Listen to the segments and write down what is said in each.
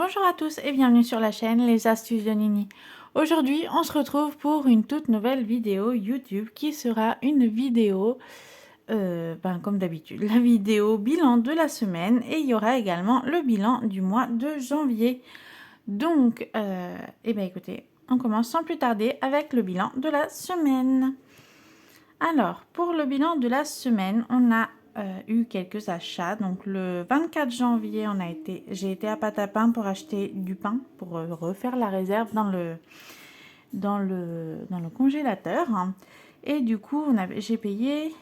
Bonjour à tous et bienvenue sur la chaîne Les Astuces de Nini. Aujourd'hui, on se retrouve pour une toute nouvelle vidéo YouTube qui sera une vidéo, comme d'habitude, la vidéo bilan de la semaine et il y aura également le bilan du mois de janvier. Donc, écoutez, on commence sans plus tarder avec le bilan de la semaine. Alors, pour le bilan de la semaine, on a eu quelques achats. Donc, le 24 janvier, j'ai été à Patapin pour acheter du pain, pour refaire la réserve dans le congélateur. Et du coup, on a payé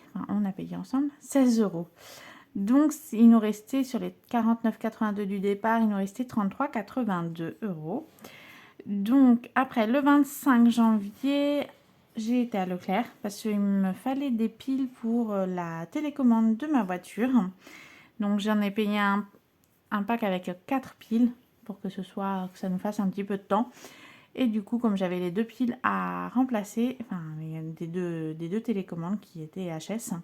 ensemble 16 euros. Donc, il nous restait sur les 49,82 du départ, il nous restait 33,82 euros. Donc, après le 25 janvier, j'ai été à Leclerc parce qu'il me fallait des piles pour la télécommande de ma voiture. Donc, j'en ai payé un pack avec 4 piles pour que ça nous fasse un petit peu de temps. Et du coup, comme j'avais les 2 piles à remplacer, des deux télécommandes qui étaient HS,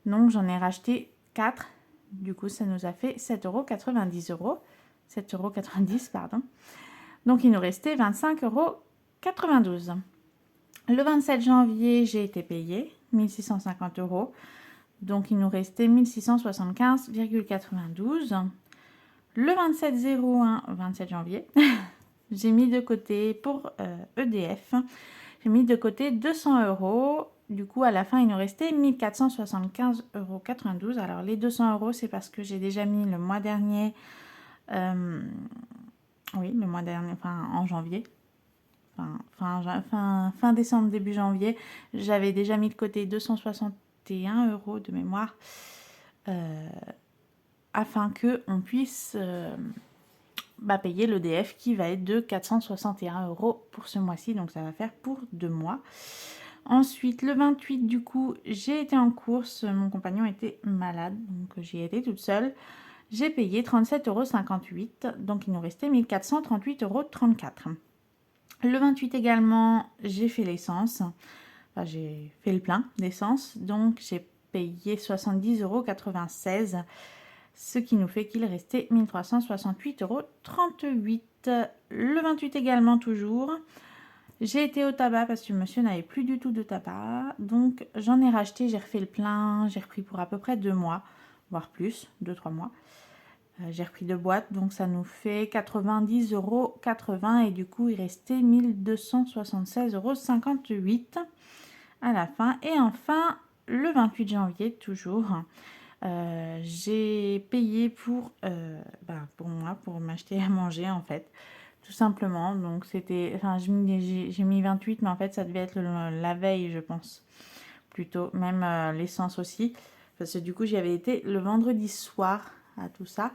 donc j'en ai racheté 4. Du coup, ça nous a fait 7,90 euros. 7,90 €, pardon. Donc, il nous restait 25,92 €. Le 27 janvier, j'ai été payée 1650 euros. Donc, il nous restait 1675,92 €. Le 27 janvier, j'ai mis de côté pour EDF. J'ai mis de côté 200 euros. Du coup, à la fin, il nous restait 1475,92 €. Alors, les 200 euros, c'est parce que j'ai déjà mis le mois dernier, en janvier. Fin décembre, début janvier, j'avais déjà mis de côté 261 euros de mémoire afin que on puisse payer l'EDF qui va être de 461 euros pour ce mois-ci. Donc, ça va faire pour 2 mois. Ensuite, le 28, du coup, j'ai été en course. Mon compagnon était malade, donc j'y étais toute seule. J'ai payé 37,58 €. Donc, il nous restait 1438,34 €. Le 28 également, j'ai fait l'essence. J'ai fait le plein d'essence. Donc, j'ai payé 70,96 €. Ce qui nous fait qu'il restait 1368,38 €. Le 28 également, toujours. J'ai été au tabac parce que monsieur n'avait plus du tout de tabac. Donc, j'en ai racheté, j'ai refait le plein. J'ai repris pour à peu près 2 mois, voire plus, 2-3 mois. J'ai repris 2 boîtes, donc ça nous fait 90,80 € et du coup, il restait 1276,58 € à la fin. Et enfin, le 28 janvier, toujours, j'ai payé pour moi, pour m'acheter à manger en fait, tout simplement. Donc c'était, j'ai mis 28, mais en fait ça devait être la veille, je pense, plutôt, même l'essence aussi, parce que du coup j'y avais été le vendredi soir à tout ça.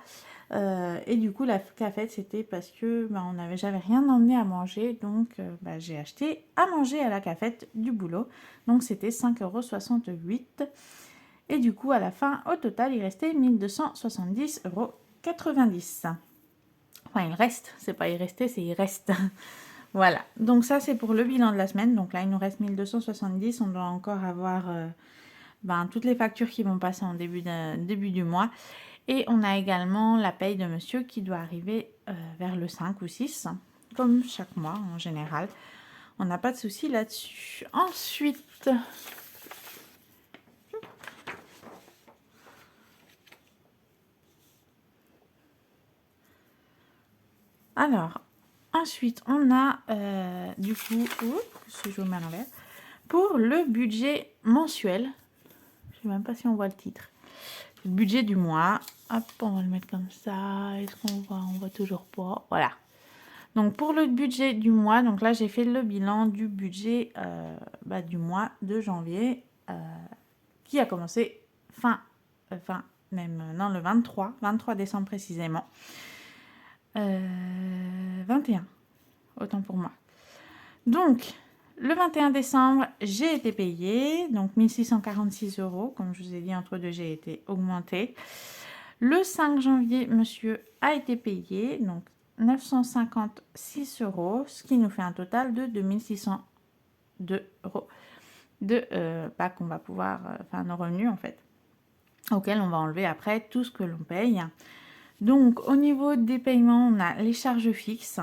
Et du coup la cafette, c'était parce que j'avais rien emmené à manger, donc j'ai acheté à manger à la cafette du boulot. Donc c'était 5,68 €. Et du coup, à la fin, au total, il restait 1270,90 €. Enfin, il reste, c'est pas il restait, c'est il reste. Voilà, donc ça c'est pour le bilan de la semaine. Donc là, il nous reste 1270. On doit encore avoir toutes les factures qui vont passer en début du mois. Et on a également la paye de monsieur qui doit arriver vers le 5 ou 6, comme chaque mois en général. On n'a pas de souci là-dessus. Ensuite, ensuite, on a du coup, si je mets à l'envers, pour le budget mensuel. Je ne sais même pas si on voit le titre. Le budget du mois. Hop, on va le mettre comme ça. Est-ce qu'on voit? On voit toujours pas. Voilà. Donc, pour le budget du mois, donc là, j'ai fait le bilan du budget du mois de janvier qui a commencé le 23 décembre précisément. 21, autant pour moi. Donc, le 21 décembre, j'ai été payée, donc 1646 €, comme je vous ai dit, entre deux, j'ai été augmentée. Le 5 janvier, monsieur a été payé, donc 956 €, ce qui nous fait un total de 2602 € qu'on va pouvoir, nos revenus en fait, auxquels on va enlever après tout ce que l'on paye. Donc, au niveau des paiements, on a les charges fixes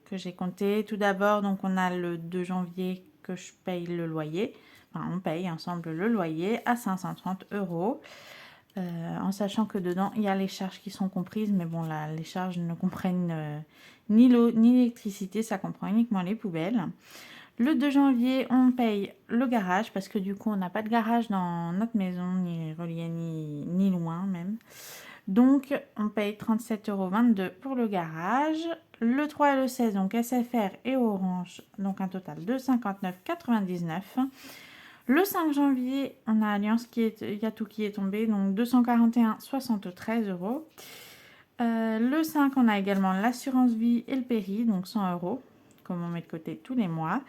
que j'ai comptées. Tout d'abord, donc on a le 2 janvier que je paye le loyer. Enfin, on paye ensemble le loyer à 530 €. En sachant que dedans, il y a les charges qui sont comprises. Mais bon, là, les charges ne comprennent ni l'eau ni l'électricité. Ça comprend uniquement les poubelles. Le 2 janvier, on paye le garage parce que du coup, on n'a pas de garage dans notre maison, ni relié ni loin même. Donc, on paye 37,22 € pour le garage. Le 3 et le 16, donc SFR et Orange, donc un total de 59,99 €. Le 5 janvier, on a Alliance il y a tout qui est tombé, donc 241,73 €. Le 5, on a également l'assurance vie et le péri, donc 100 €, comme on met de côté tous les mois.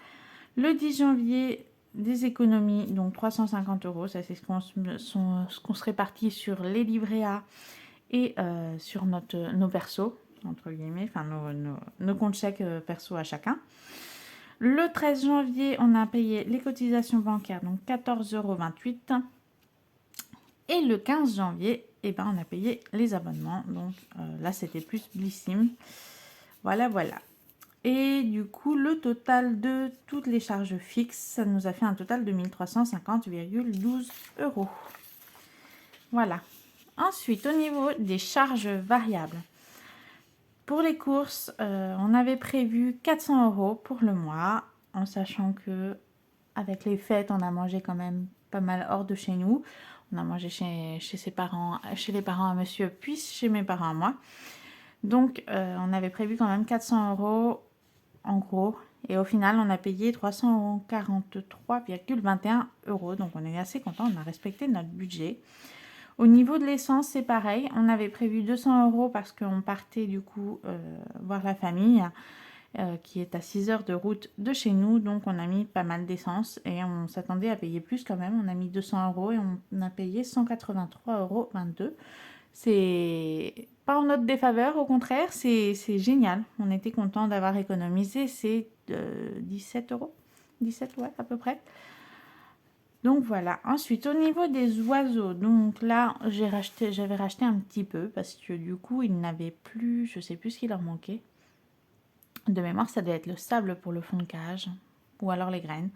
Le 10 janvier, des économies, donc 350 €. Ça, c'est ce qu'on se répartit sur les livrets A et sur nos persos, entre guillemets, enfin nos comptes chèques perso à chacun. Le 13 janvier, on a payé les cotisations bancaires, donc 14,28 €. Et le 15 janvier, eh ben, on a payé les abonnements. Donc là, c'était plus Blissim. Voilà, voilà. Et du coup, le total de toutes les charges fixes, ça nous a fait un total de 1350,12 €. Voilà. Ensuite, au niveau des charges variables, pour les courses, on avait prévu 400 € pour le mois, en sachant que avec les fêtes, on a mangé quand même pas mal hors de chez nous. On a mangé chez ses parents, chez les parents à monsieur, puis chez mes parents à moi. Donc, on avait prévu quand même 400 € en gros. Et au final, on a payé 343,21 €. Donc, on est assez content. On a respecté notre budget. Au niveau de l'essence, c'est pareil. On avait prévu 200 € parce qu'on partait du coup voir la famille qui est à 6 heures de route de chez nous. Donc, on a mis pas mal d'essence et on s'attendait à payer plus quand même. On a mis 200 € et on a payé 183,22 €. C'est pas en notre défaveur, au contraire, c'est génial. On était content d'avoir économisé. C'est 17 €. 17, ouais, à peu près. Donc voilà. Ensuite, au niveau des oiseaux, donc là, j'avais racheté un petit peu parce que du coup, ils n'avaient plus, je sais plus ce qui leur manquait. De mémoire, ça devait être le sable pour le fond de cage ou alors les graines.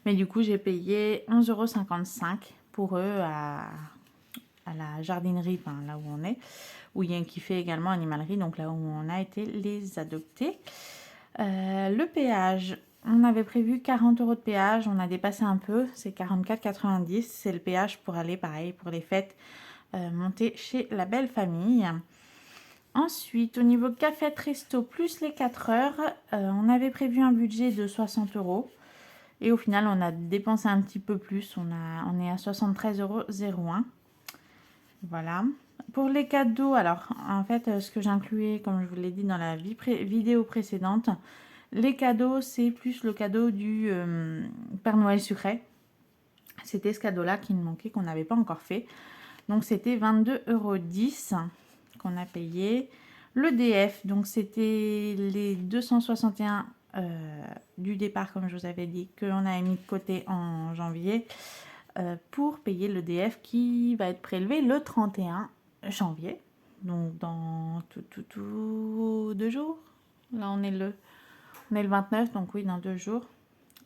Mais du coup, j'ai payé 11,55 € pour eux à la jardinerie, enfin là où on est, qui fait également animalerie, donc là où on a été les adopter. Le péage, on avait prévu 40 € de péage, on a dépassé un peu, c'est 44,90 €. C'est le péage pour aller, pareil, pour les fêtes, monter chez la belle famille. Ensuite, au niveau café resto plus les 4 heures, on avait prévu un budget de 60 €. Et au final, on a dépensé un petit peu plus. On est à 73,01 €. Voilà. Pour les cadeaux, alors, en fait, ce que j'incluais, comme je vous l'ai dit dans la vidéo précédente, les cadeaux, c'est plus le cadeau du Père Noël sucré. C'était ce cadeau-là qui me manquait, qu'on n'avait pas encore fait. Donc, c'était 22,10 € qu'on a payé. Le DF, donc c'était les 261 du départ, comme je vous avais dit, qu'on avait mis de côté en janvier pour payer le DF qui va être prélevé le 31 janvier. Donc dans tout 2 jours. Là on est le 29, donc oui, dans 2 jours.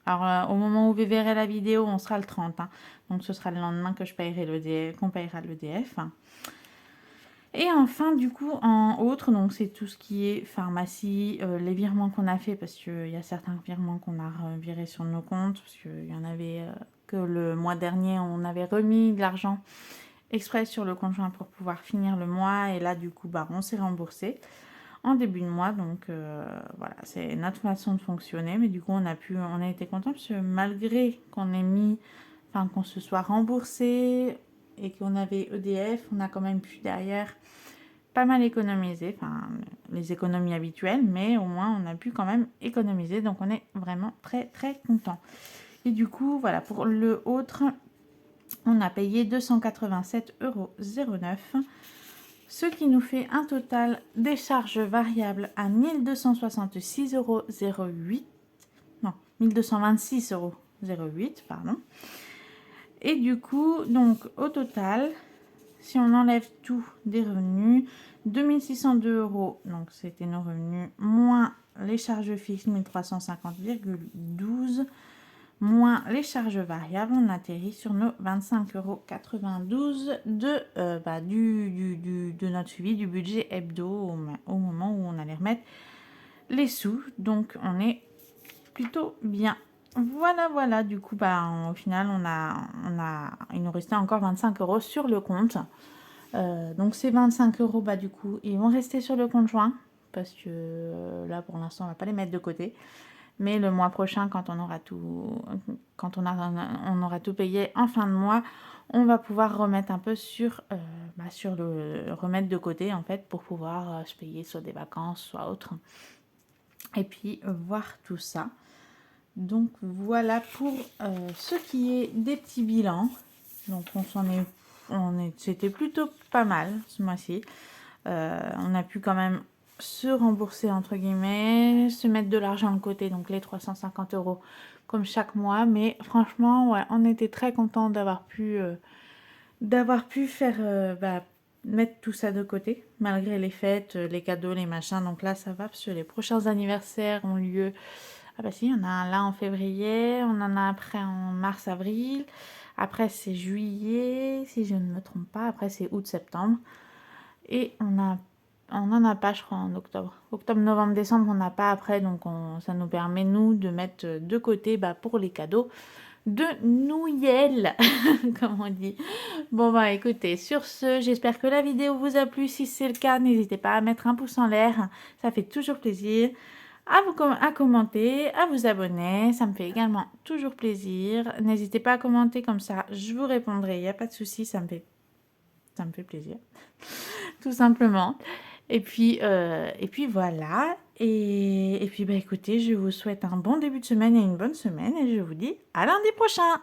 Alors au moment où vous verrez la vidéo, on sera le 30. Hein. Donc ce sera le lendemain que je paierai le DF, qu'on paiera le DF. Et enfin, du coup, en autre, donc c'est tout ce qui est pharmacie, les virements qu'on a fait, parce qu'il y a certains virements qu'on a virés sur nos comptes, parce qu'il y en avait que le mois dernier, on avait remis de l'argent exprès sur le compte joint pour pouvoir finir le mois, et là, du coup, bah, on s'est remboursé en début de mois, donc voilà, c'est notre façon de fonctionner, mais du coup, on a été contents, parce que malgré qu'on ait mis, enfin, qu'on se soit remboursé, et qu'on avait EDF, on a quand même pu derrière pas mal économiser, enfin les économies habituelles, mais au moins on a pu quand même économiser, donc on est vraiment très très content. Et du coup, voilà, pour le autre, on a payé 287,09 €, ce qui nous fait un total des charges variables à 1266,08 €, non, 1226,08 €, pardon. Et du coup, donc au total, si on enlève tout des revenus, 2602 €, donc c'était nos revenus, moins les charges fixes 1350,12, moins les charges variables, on atterrit sur nos 25,92 € de notre suivi du budget hebdo au moment où on allait remettre les sous. Donc on est plutôt bien. Voilà, du coup, au final, il nous restait encore 25 € sur le compte. Donc ces 25 €, du coup, ils vont rester sur le compte joint, parce que là, pour l'instant, on va pas les mettre de côté. Mais le mois prochain, quand on aura tout payé en fin de mois, on va pouvoir remettre un peu remettre de côté, en fait, pour pouvoir se payer soit des vacances, soit autre. Et puis, voir tout ça. Donc voilà pour ce qui est des petits bilans. Donc c'était plutôt pas mal ce mois-ci. On a pu quand même se rembourser entre guillemets, se mettre de l'argent de côté, donc les 350 € comme chaque mois. Mais franchement, ouais, on était très contents d'avoir pu faire mettre tout ça de côté, malgré les fêtes, les cadeaux, les machins. Donc là, ça va, parce que les prochains anniversaires ont lieu. Ah bah si, il y en a un là en février, on en a après en mars-avril, après c'est juillet, si je ne me trompe pas, après c'est août-septembre, et on n'en a pas, je crois, en octobre. Octobre, novembre, décembre, on n'a pas après, donc ça nous permet, nous, de mettre de côté pour les cadeaux de Noël, comme on dit. Bon écoutez, sur ce, j'espère que la vidéo vous a plu. Si c'est le cas, n'hésitez pas à mettre un pouce en l'air, ça fait toujours plaisir. À commenter, à vous abonner, ça me fait également toujours plaisir. N'hésitez pas à commenter, comme ça je vous répondrai, il n'y a pas de souci, ça me fait plaisir, tout simplement. Et puis voilà, et puis écoutez, je vous souhaite un bon début de semaine et une bonne semaine, et je vous dis à lundi prochain.